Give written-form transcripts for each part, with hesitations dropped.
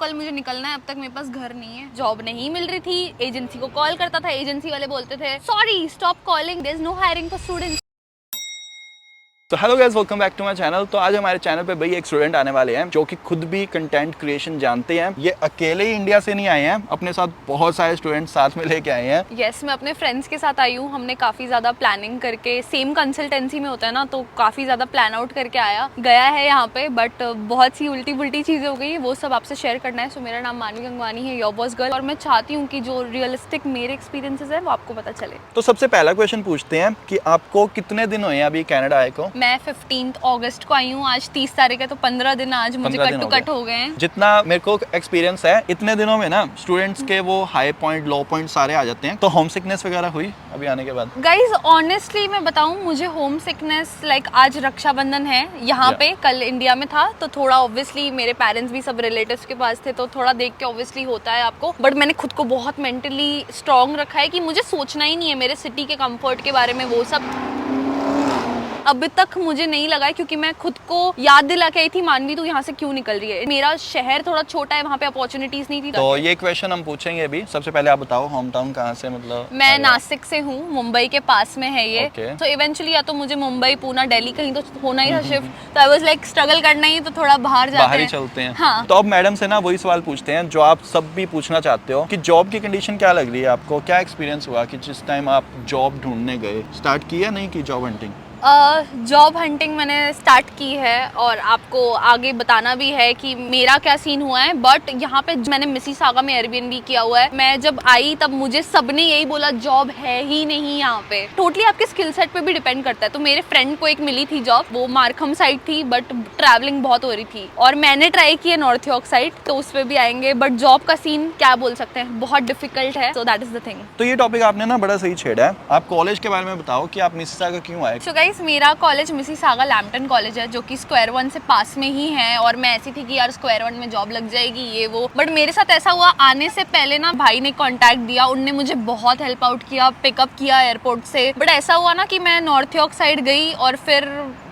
कल मुझे निकलना है, अब तक मेरे पास घर नहीं है, जॉब नहीं मिल रही थी। एजेंसी को कॉल करता था, एजेंसी वाले बोलते थे sorry stop calling, there is no hiring for students. तो hello guys, welcome back to my channel. तो आज हमारे चैनल पे भाई एक स्टूडेंट आने वाले हैं जो कि खुद भी कंटेंट क्रिएशन जानते हैं। ये अकेले ही इंडिया से नहीं आए हैं, अपने साथ बहुत सारे स्टूडेंट साथ में लेके आए हैं। यस, मैं अपने फ्रेंड्स के साथ आई हूँ। हमने काफ़ी ज़्यादा प्लानिंग करके, सेम कंसल्टेंसी में होता है ना, तो काफ़ी ज़्यादा प्लान आउट करके गया है यहाँ पे। बट बहुत सी उल्टी पुल्टी चीज़ें हो गई, वो सब आपसे शेयर करना है। सो मेरा नाम मानवी गंगवानी है, योर बॉस गर्ल, और मैं चाहती हूँ कि जो रियलिस्टिक मेरे एक्सपीरियंसेस है वो आपको पता चले। तो सबसे पहला क्वेश्चन पूछते हैं कि आपको कितने दिन हुए हैं अभी कनाडा आए को? मैं 15 अगस्त को आई हूँ, आज 30 तारीख है, तो 15 दिन आज मुझे कट टू कट हो गए हैं। जितना मेरे को एक्सपीरियंस है, इतने दिनों में ना स्टूडेंट्स के वो हाई पॉइंट लो पॉइंट सारे आ जाते हैं। तो होम सिकनेस वगैरह हुई अभी आने के बाद? गाइज ऑनेस्टली मैं बताऊं, मुझे होम सिकनेस आज रक्षाबंधन है यहाँ पे, कल इंडिया में था, तो थोड़ा ऑब्वियसली मेरे पेरेंट्स भी सब रिलेटिव्स के पास थे, तो थोड़ा देख के ऑब्वियसली होता है आपको। बट मैंने खुद को बहुत मेंटली स्ट्रांग रखा है कि मुझे सोचना ही नहीं है मेरे सिटी के कंफर्ट के बारे में। वो सब अभी तक मुझे नहीं लगा है, क्योंकि मैं खुद को याद दिला के आई थी, मानवी तू यहाँ से क्यों निकल रही है। मेरा शहर थोड़ा छोटा है, वहाँ पे अपॉर्चुनिटीज नहीं थी। तो ये क्वेश्चन हम पूछेंगे अभी। सबसे पहले आप बताओ होम टाउन कहाँ से, मतलब? मैं नासिक से हूँ, मुंबई के पास में है ये। Okay. तो इवेंचुअली या तो मुझे मुंबई, पुणे, दिल्ली कहीं तो होना ही था शिफ्ट। तो आई वाज लाइक स्ट्रगल करना ही, तो थोड़ा बाहर ही चलते हैं। हाँ। तो अब मैडम से ना वही सवाल पूछते हैं जो आप सब भी पूछना चाहते हो कि जॉब की कंडीशन क्या लग रही है आपको? क्या एक्सपीरियंस हुआ कि जिस टाइम आप जॉब ढूंढने गए, स्टार्ट की या नहीं की जॉब हंटिंग? जॉब हंटिंग मैंने स्टार्ट की है, और आपको आगे बताना भी है कि मेरा क्या सीन हुआ है। बट यहाँ पे मैंने मिसिसागा में एयरबीएनबी किया हुआ है। मैं जब आई तब मुझे सबने यही बोला जॉब है ही नहीं यहाँ पे। टोटली आपके स्किल सेट पे भी डिपेंड करता है। तो मेरे फ्रेंड को एक मिली थी जॉब, वो मार्कम साइड थी, बट ट्रैवलिंग बहुत हो रही थी। और मैंने ट्राई किया नॉर्थ यॉर्क साइड, तो उस पर भी आएंगे। बट जॉब का सीन क्या बोल सकते हैं, बहुत डिफिकल्ट है। So that is the thing. तो ये टॉपिक आपने ना बड़ा सही छेड़ा है। आप कॉलेज के बारे में बताओ कि आप मिसिसागा क्यों आए? मेरा कॉलेज मिसिसागा लैम्पटन कॉलेज है, जो कि स्क्वायर वन से पास में ही है। और मैं ऐसी थी कि यार स्क्वायर वन में जॉब लग जाएगी ये वो। बट मेरे साथ ऐसा हुआ, आने से पहले ना भाई ने कांटेक्ट दिया, उनने मुझे बहुत हेल्प आउट किया, पिकअप किया एयरपोर्ट से। बट ऐसा हुआ ना कि मैं नॉर्थ यॉर्क साइड गई और फिर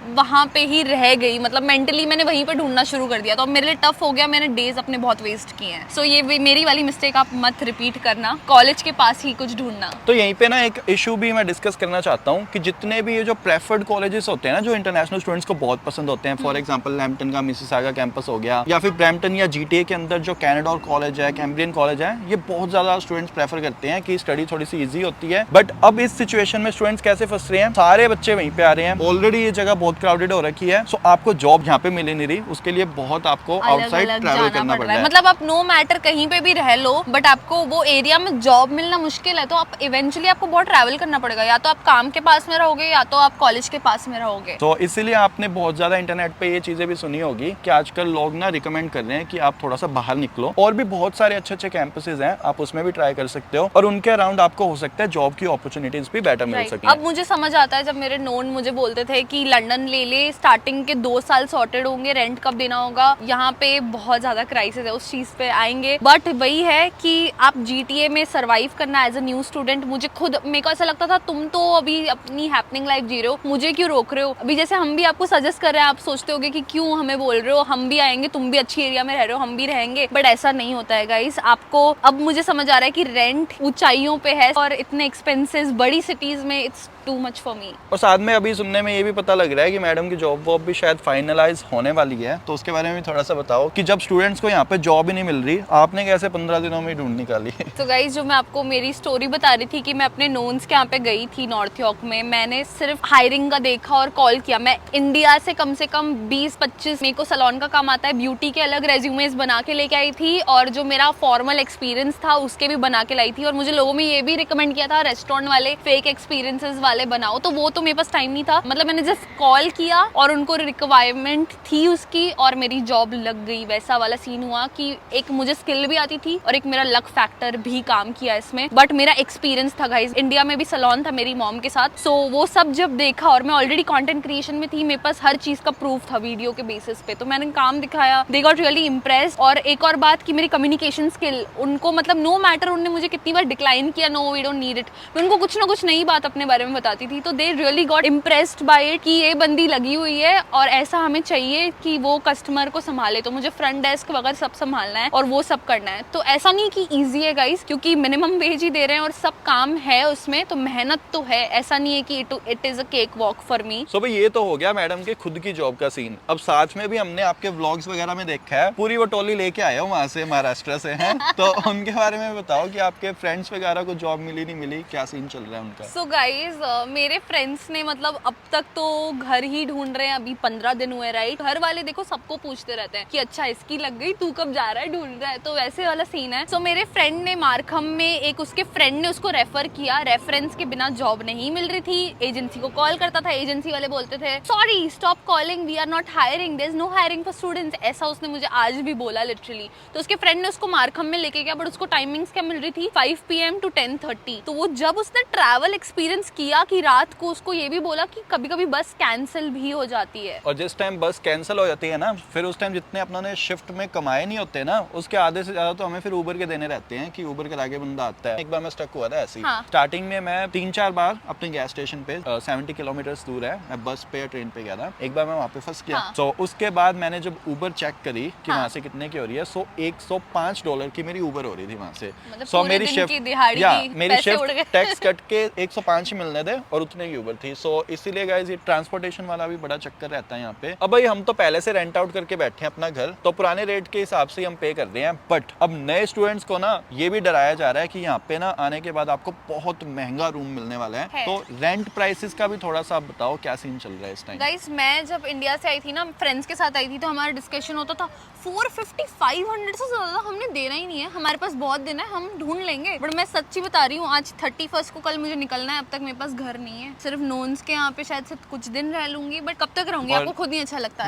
वहाँ पे ही रह गई। मतलब मेंटली मैंने वहीं पे ढूंढना शुरू कर दिया, तो मेरे लिए टफ हो गया। मैंने डेज अपने बहुत वेस्ट किए हैं। सो ये मेरी वाली मिस्टेक आप मत रिपीट करना, कॉलेज के पास ही कुछ ढूंढना। तो यहीं पे ना एक इशू भी मैं डिस्कस करना चाहता हूँ कि जितने भी ये जो प्रेफर्ड कॉलेजेस होते हैं ना, जो इंटरनेशनल स्टूडेंट्स को बहुत पसंद होते हैं, फॉर एग्जांपल लैम्पटन का मिसिसागा कैंपस हो गया, या फिर ब्रैम्पटन या जीटीए के अंदर जो कैनाडा कॉलेज है, कैम्ब्रियन कॉलेज है, ये बहुत ज्यादा स्टूडेंट्स प्रेफर करते हैं कि स्टडी थोड़ी सी ईजी होती है। बट अब इस सिचुएशन में स्टूडेंट्स कैसे फंस रहे हैं? सारे बच्चे वहीं पे आ रहे हैं, ऑलरेडी ये जगह बहुत क्राउडेड हो रखी है। सो आपको जॉब यहाँ पे मिले नहीं रही, उसके लिए बहुत आपको आउटसाइड ट्रैवल करना पड़ रहा है। मतलब आप नो मैटर कहीं पे भी रह लो, बट आपको वो एरिया में जॉब मिलना मुश्किल है। तो आप इवेंचुअली आपको बहुत ट्रैवल करना पड़ेगा, या तो आप काम के पास में रहोगे या तो आप कॉलेज के पास में रहोगे। तो इसीलिए आपने बहुत ज्यादा इंटरनेट पे ये चीजें भी सुनी होगी कि आजकल लोग ना रिकमेंड कर रहे हैं कि आप थोड़ा सा बाहर निकलो। और भी बहुत सारे अच्छे अच्छे कैंपसेस हैं, आप उसमें भी ट्राई कर सकते हो, और उनके अराउंड आपको हो सकता है जॉब की अपॉर्चुनिटीज भी बेटर मिल सके। अब मुझे समझ आता है, जब मेरे नोन मुझे बोलते थे कि लंदन ले ले, स्टार्टिंग के 2 साल सॉर्टेड होंगे, रेंट कब देना होगा, यहाँ पे बहुत ज्यादा क्राइसिस है, उस चीज पे आएंगे। बट वही है कि आप जीटीए में सरवाइव करना एज अ न्यू स्टूडेंट, मुझे खुद मेरे को ऐसा लगता था तुम तो अभी अपनी हैपनिंग लाइफ जी रहे हो, मुझे क्यों रोक रहे हो? अभी जैसे हम भी आपको सजेस्ट कर रहे हैं, आप सोचते होगे कि क्यों हमें बोल रहे हो, हम भी आएंगे, तुम भी अच्छी एरिया में रह रहे हो, हम भी रहेंगे। बट ऐसा नहीं होता है गाइस। आपको अब मुझे समझ आ रहा है कि रेंट ऊंचाइयों पे है और इतने एक्सपेंसेस बड़ी सिटीज में, it's too much for me. और साथ में अभी सुनने में ये भी पता लग रहा है कि मैडम की जॉब वॉब भी शायद फाइनलाइज होने वाली है, तो उसके बारे में भी थोड़ा सा बताओ कि जब स्टूडेंट्स को यहाँ पे जॉब ही नहीं मिल रही, आपने कैसे 15 दिनों में ढूंढ निकाली? तो गाइस, जो मैं आपको मेरी स्टोरी बता रही थी कि मैं अपने नोन्स के यहाँ पे गई थी नॉर्थ यॉर्क में, मैंने सिर्फ हायरिंग का देखा और कॉल किया। मैं इंडिया से कम 20-25, मेरे को सैलून का काम आता है, ब्यूटी के अलग रेज्यूमेस बना के लेके आई थी, और जो मेरा फॉर्मल एक्सपीरियंस था उसके भी बना के लाई थी। और मुझे लोगों में ये भी रिकमेंड किया था रेस्टोरेंट वाले फेक एक्सपीरियंसेस वाले बनाओ, तो वो तो मेरे पास टाइम नहीं था। मतलब मैंने जस्ट कॉल किया और उनको रिक्वायरमेंट थी उसकी, और मेरी जॉब लग गई। वैसा वाला सीन हुआ कि एक मुझे स्किल भी आती थी और एक मेरा लक फैक्टर भी काम किया इसमें। बट मेरा एक्सपीरियंस था गाइस, इंडिया में भी सैलून था मेरी मॉम के साथ। सो वो सब जब देखा, और मैं ऑलरेडी कंटेंट क्रिएशन में थी, मेरे पास हर चीज का प्रूफ था वीडियो के बेसिस पे, तो मैंने काम दिखाया, दे गॉट रियली इम्प्रेस्ड। और एक और बात कि मेरी कम्युनिकेशन स्किल उनको, मतलब नो मैटर उन्होंने मुझे कितनी बार डिक्लाइन किया, no we don't need it, मैं उनको कुछ ना कुछ नई बात अपने बारे में बताती थी, तो they really got impressed by it कि ये बंदी ड्यूटी लगी हुई है और ऐसा हमें चाहिए कि वो कस्टमर को संभाले, तो मुझे फ्रंट डेस्क वगैरह सब संभालना है और वो सब करना है। तो ऐसा नहीं कि ईजी है गाइस, क्योंकि मिनिमम वेज ही दे रहे हैं और सब काम है उसमें, तो मेहनत तो है, ऐसा नहीं है कि it is a cake walk for me. So भाई ये तो हो गया मैडम के खुद की जॉब का सीन। अब साथ में भी हमने आपके व्लॉग्स वगैरह में देखा है, पूरी वो टोली लेके आए हो वहाँ से, महाराष्ट्र से हैं। तो उनके बारे में बताओ कि आपके फ्रेंड्स वगैरह को जॉब मिली नहीं मिली, क्या सीन चल रहा है उनका? सो गाइज मेरे फ्रेंड्स ने मतलब अब तक तो घर ही ढूंढ रहे हैं, अभी 15 दिन हुए राइट। घर वाले देखो सबको पूछते रहते हैं कि अच्छा इसकी लग गई, तू कब जा रहा है, ढूंढ रहा है, तो वैसे वाला सीन है। सो मेरे फ्रेंड ने मार्कहम में एक उसके फ्रेंड ने उसको रेफर किया, रेफरेंस के बिना जॉब नहीं मिल रही थी। एजेंसी को कॉल करता था, एजेंसी वाले बोलते थे sorry stop calling, we are not hiring, there is no hiring for students. ऐसा उसने मुझे आज भी बोला लिटरली। तो उसके फ्रेंड ने उसको मार्कहम में लेके गया, बट उसको टाइमिंग्स क्या मिल रही थी 5 PM to 10:30। तो वो जब उसने ट्रैवल एक्सपीरियंस किया कि रात को उसको ये भी बोला कि कभी कभी बस कैंसिल भी हो जाती है, और जिस टाइम बस कैंसिल हो जाती है ना, फिर उस टाइम जितने अपनों ने शिफ्ट में कमाए नहीं होते ना, उसके आधे से ज्यादा तो हमें फिर उबर के देने रहते हैं कि उबर के लाके बंदा आता है। एक बार मैं स्टक हुआ था ऐसे ही। हाँ। स्टार्टिंग में मैं 3-4 बार अपने गैस स्टेशन पे 70 किलोमीटर दूर है, मैं बस पे या ट्रेन पे गया था। एक बार मैं वहाँ पे फंस गया। हाँ। तो उसके बाद मैंने जब उबर चेक करी कि हाँ। वहाँ से कितने की हो रही है, सो $105 की मेरी उबर हो रही थी वहाँ से। मतलब सो पूरे मेरी दिन शिफ्ट की दिहाड़ी की मेरी पैसे उड़ शिफ्ट गए। टैक्स कट के 105 ही मिलने थे और उतने की उबर थी। सो इसीलिए गाइस ये ट्रांसपोर्टेशन वाला भी बड़ा चक्कर रहता है यहाँ पे। अब भाई हम तो पहले से रेंट आउट करके बैठे हैं अपना घर, तो पुराने रेट के हिसाब से हम पे कर रहे हैं। बट अब नए स्टूडेंट्स को ना ये भी डराया जा रहा है कि यहाँ पे ना आने के बाद आपको बहुत महंगा रूम मिलने वाला है। तो रेंट प्राइसेस का भी थोड़ा सा आप बताओ क्या सीन चल रहा है इस टाइम? गाइस मैं जब इंडिया से आई थी ना, फ्रेंड्स के साथ आई थी, तो हमारा डिस्कशन होता था 450-500 से ज्यादा हमने देना ही नहीं है, हमारे पास बहुत दिन है, हम ढूंढ लेंगे। बट मैं सच्ची बता रही हूँ, आज 31 को कल मुझे निकलना है, अब तक मेरे पास घर नहीं है, सिर्फ नोन्स के यहाँ पे शायद से कुछ दिन रह लूंगी, बट कब तक रहूंगी आपको खुद नहीं अच्छा लगता।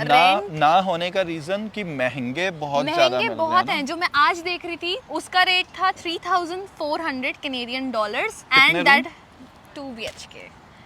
ना होने का रीजन कि महंगे बहुत ज्यादा महंगे बहुत हैं। जो मैं आज देख रही थी उसका रेट था 3,400 Canadian dollars and that 2 BHK।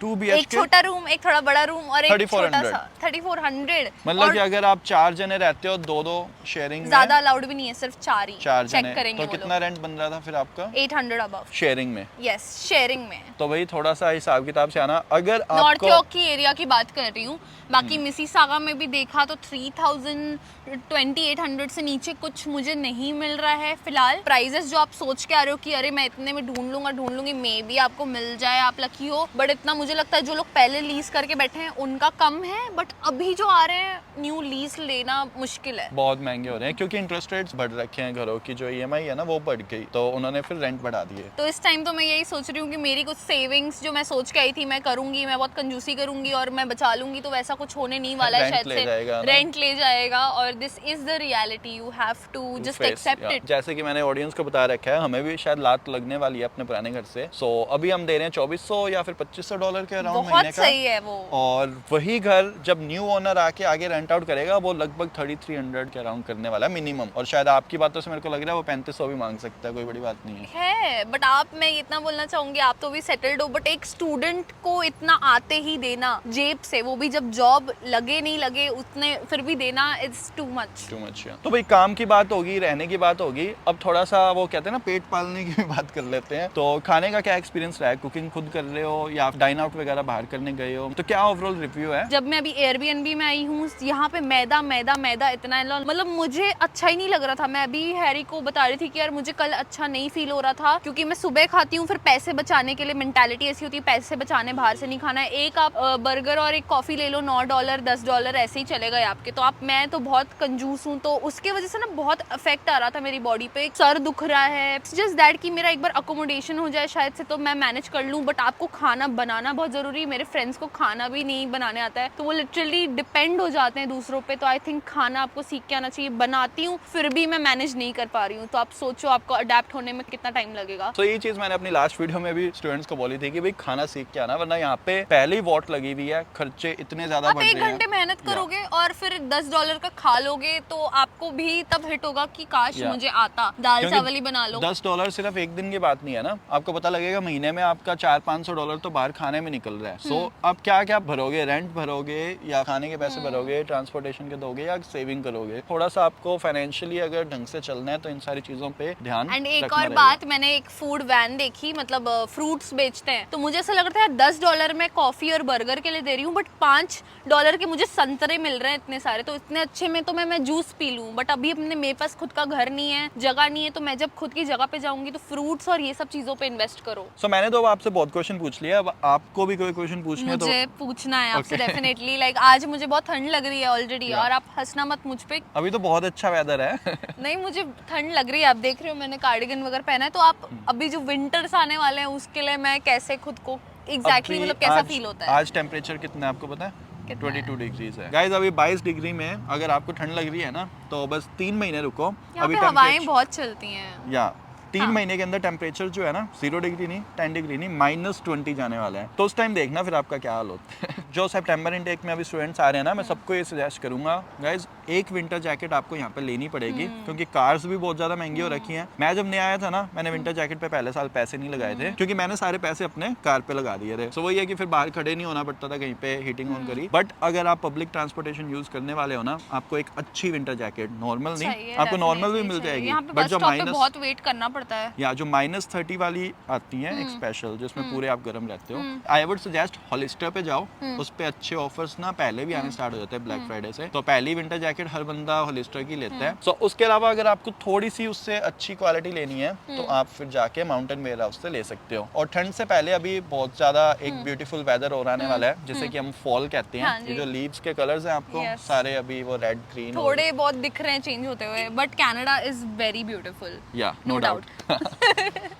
2 BHK, एक छोटा रूम, एक थोड़ा बड़ा रूम और एक 3400। छोटा सा 3400। मतलब कि अगर आप 4 जने रहते हो, दो शेयरिंग में, ज्यादा अलाउड भी नहीं है, सिर्फ 4 ही। 4 चेक जने, करेंगे तो वो कितना रेंट बन रहा था फिर आपका? 800 अबव शेयरिंग में। यस शेयरिंग में। तो भाई थोड़ा सा हिसाब किताब से आना। अगर नॉर्थ आपको यॉर्क की एरिया की बात कर रही हूँ, बाकी मिसिसागा में भी देखा तो 3,800 से नीचे कुछ मुझे नहीं मिल रहा है फिलहाल। प्राइजेस जो आप सोच के आ रहे हो कि अरे मैं इतने में ढूंढ लूंगी, मे बी आपको मिल जाए, आप लकी हो, बट इतना मुझे लगता है जो लोग पहले लीज करके बैठे हैं उनका कम है, बट अभी जो आ रहे हैं न्यू लीज लेना मुश्किल है, बहुत महंगे हो रहे हैं क्योंकि इंटरेस्ट रेट्स बढ़ रखे हैं, घरों की जो EMI है ना वो बढ़ गई, तो उन्होंने फिर रेंट बढ़ा दिए। तो इस टाइम तो मैं यही सोच रही हूँ कि मेरी कुछ सेविंग्स जो मैं सोच के आई थी मैं करूंगी, मैं बहुत कंजूसी करूंगी और मैं बचा लूंगी, तो वैसा कुछ होने नहीं वाला है शायद से। रेंट ले जाएगा और this is the reality, you have to just accept it. जैसे कि मैंने ऑडियंस को बता रखा है, हमें भी शायद लात लगने वाली है अपने पुराने घर से। सो अभी हम दे रहे हैं $2,400 या फिर $2,500 के अराउंड महीने का। बहुत सही है वो। और वही घर जब न्यू ओनर आके आगे रेंट आउट करेगा वो लगभग 3,300 के अराउंड करने वाला है मिनिमम। और शायद आपकी बातों से मेरे को लग रहा है वो 3,500 भी मांग सकता है, कोई बड़ी बात नहीं है। बट आप, मैं इतना बोलना चाहूंगी, आप तो भी सेटल्ड हो, बट एक स्टूडेंट को इतना आते ही देना जेब से, वो भी जब जॉब लगे नहीं लगे उतने फिर भी देना, इट्स टू मच। तो भाई काम की बात होगी, रहने की बात होगी, अब थोड़ा सा वो कहते हैं ना पेट पालने की भी बात कर लेते हैं। तो खाने का क्या एक्सपीरियंस रहा है? कुकिंग खुद कर रहे हो या डाइन आउट वगैरह बाहर करने गए हो? तो क्या ओवरऑल रिव्यू है? जब मैं अभी एयरबीएनबी में आई हूँ, यहाँ पे मैदा मैदा मैदा इतना है, मतलब मुझे अच्छा ही नहीं लग रहा था। मैं अभी हैरी को बता रही थी कि यार मुझे कल अच्छा नहीं फील हो रहा था, क्योंकि मैं सुबह खाती हूँ, फिर पैसे बचाने के लिए मेंटालिटी ऐसी होती है, पैसे बचाने, बाहर से नहीं खाना है। एक आप बर्गर और एक कॉफी ले लो, $9 $10 ऐसे ही चले गए आपके। तो मैं तो बहुत कंजूस हूँ, तो उसके वजह से ना बहुत इफेक्ट आ रहा था मेरी बॉडी पे, सर दुख रहा है। जस्ट दैट कि मेरा एक बार अकोमोडेशन हो जाए शायद से तो मैं मैनेज कर लूँ, बट आपको खाना बनाना बहुत जरूरी। मेरे फ्रेंड्स को खाना भी नहीं बनाने आता है, तो वो लिटरली डिपेंड हो जाते हैं दूसरों पे। तो आई थिंक खाना आपको सीख के आना चाहिए। बनाती हूँ फिर भी मैं मैनेज नहीं कर पा रही हूँ, तो आप सोचो आपको अडेप्ट होने में कितना टाइम लगेगा। तो ये चीज मैंने अपनी लास्ट वीडियो में भी स्टूडेंट्स को बोली थी कि भाई खाना सीख के आना, वरना यहाँ पे पहले ही वॉट लगी हुई है, खर्चे इतने ज्यादा बढ़ रहे हैं। 1 घंटे मेहनत करोगे और फिर $10 का खा लोगे, तो आपको भी तब हिट होगा कि काश मुझे आता, दाल चावल ही बना लो। $10 सिर्फ एक दिन की बात नहीं है ना, आपको पता लगेगा महीने में आपका $400-500 तो बाहर खाने में में निकल रहा है। सो अब क्या क्या भरोगे, रेंट भरोगे या खाने के पैसे भरोगे, ट्रांसपोर्टेशन के दोगे या सेविंग करोगे। थोड़ा सा आपको फाइनेंशियली अगर ढंग से चलना है तो इन सारी चीजों पे ध्यान एंड एक रखना और रहेगा। बात, मैंने एक फूड वैन देखी, मतलब फ्रूट्स बेचते हैं, तो मुझे ऐसा लग रहा था $10 में कॉफी और बर्गर के लिए दे रही हूँ, बट $5 के मुझे संतरे मिल रहे हैं इतने सारे, तो इतने अच्छे में तो मैं जूस पी लूँ। बट अभी अपने मेरे पास खुद का घर नहीं है, जगह नहीं है, तो मैं जब खुद की जगह पे जाऊंगी तो फ्रूट्स और ये सब चीजों पे इन्वेस्ट करो। सो मैंने तो अब आपसे बहुत क्वेश्चन पूछ लिया, अब आपको भी कोई क्वेश्चन पूछने तो मुझे पूछना है आपसे Okay. डेफिनेटली। लाइक आज मुझे बहुत ठंड लग रही है ऑलरेडी, Yeah. और आप हंसना मत मुझ पे। अभी तो बहुत अच्छा वेदर है। नहीं, मुझे ठंड लग रही है, आप देख रहे हो मैंने कार्डिगन वगैरह पहना है, तो आप अभी जो विंटर्स आने वाले हैं उसके लिए मैं कैसे खुद को एग्जैक्टली अभी मतलब कैसा आज- फील होता है? आज टेम्परेचर कितना है आपको पता है? कितना है? 22 डिग्रीज है गाइस। अभी 22 डिग्री में अगर आपको ठंड लग रही है ना तो बस 3 महीने रुको। यहाँ अभी पे हवाएं temperature- बहुत चलती हैं। या 3 हाँ। महीने के अंदर टेम्परेचर जो है ना 0 डिग्री नहीं, 10 डिग्री नहीं, -20 जाने वाला है। तो उस टाइम देखना फिर आपका क्या हाल होता है। जो सितंबर इनटेक में अभी स्टूडेंट्स आ रहे हैं ना, मैं सबको ये सजेस्ट करूंगा गाइज, एक विंटर जैकेट आपको यहाँ पे लेनी पड़ेगी, क्योंकि कार्स भी बहुत ज्यादा महंगी हो रखी हैं। मैं जब नया आया था ना, मैंने विंटर जैकेट पे पहले साल पैसे नहीं लगाए थे, क्योंकि मैंने सारे पैसे अपने कार पे लगा दिए थे। सो वही है कि फिर बाहर खड़े नहीं होना पड़ता था कहीं पे, हीटिंग ऑन करी। बट अगर आप पब्लिक ट्रांसपोर्टेशन यूज करने वाले हो ना, आपको एक अच्छी विंटर जैकेट, नॉर्मल चाहिए, नहीं, आपको नॉर्मल भी definitely मिल चाहिए। जाएगी, यहाँ पे बट बस जो स्टॉप पे माइनस बहुत वेट करना पड़ता है। या जो -30 वाली आती है एक स्पेशल, जिसमें पूरे आप गर्म रहते हो, आई वुड सजेस्ट हॉलिस्टर पे जाओ। उस पे अच्छे ऑफर्स ना पहले भी आने स्टार्ट हो जाते हैं ब्लैक फ्राइडे से, तो पहली विंटर जैकेट हर बंदा हॉलिस्टर की लेता है। सो उसके अलावा अगर आपको थोड़ी सी उससे अच्छी क्वालिटी लेनी है तो आप फिर जाके माउंटेन वेयर हाउस से ले सकते हो। और ठंड से पहले अभी बहुत ज्यादा एक ब्यूटीफुल वेदर और आने वाला है, जिसे कि हम फॉल कहते हाँ हैं। जी। ये जो लीव्स के कलर्स हैं आपको Yes. सारे अभी वो रेड ग्रीन थोड़े बहुत दिख रहे हैं चेंज होते हुए, but Canada is very beautiful. या No नो डाउट।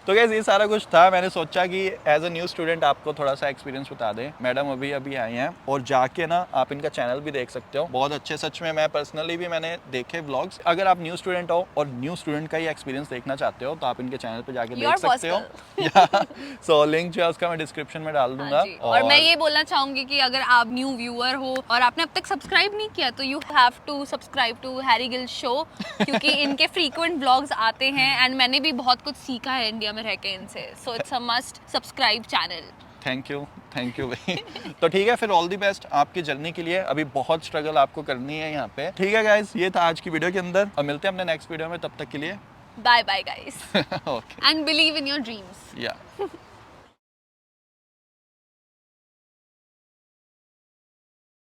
तो गाइस ये सारा कुछ था। मैंने सोचा कि एज अ न्यू स्टूडेंट आपको थोड़ा सा एक्सपीरियंस बता दें। मैडम अभी अभी आई हैं और जाके ना आप इनका चैनल भी देख सकते हो, बहुत अच्छे, सच में मैं पर्सनली भी मैंने देखे व्लॉग्स। अगर आप न्यू स्टूडेंट हो और न्यू स्टूडेंट का ही एक्सपीरियंस देखना चाहते हो तो आप इनके चैनल पे जाके देख सकते हो। सो लिंक जो है उसका मैं डिस्क्रिप्शन में डाल दूंगा। और मैं ये बोलना चाहूंगी कि अगर आप न्यू व्यूअर हो और आपने अब तक सब्सक्राइब नहीं किया तो you have to subscribe to Harry Gill show, क्योंकि इनके फ्रीक्वेंट ब्लॉग्स आते हैं एंड मैंने भी बहुत कुछ सीखा है इंडिया में रह के इनसे। So it's a must subscribe channel. Thank you भाई। तो ठीक है, फिर ऑल दी बेस्ट आपकी जर्नी के लिए। अभी बहुत स्ट्रगल आपको करनी है यहाँ पे। ठीक है गाइस, ये था आज की वीडियो के अंदर, और मिलते हैं अपने नेक्स्ट वीडियो में। तब तक के लिए bye bye guys okay and believe in your dreams. या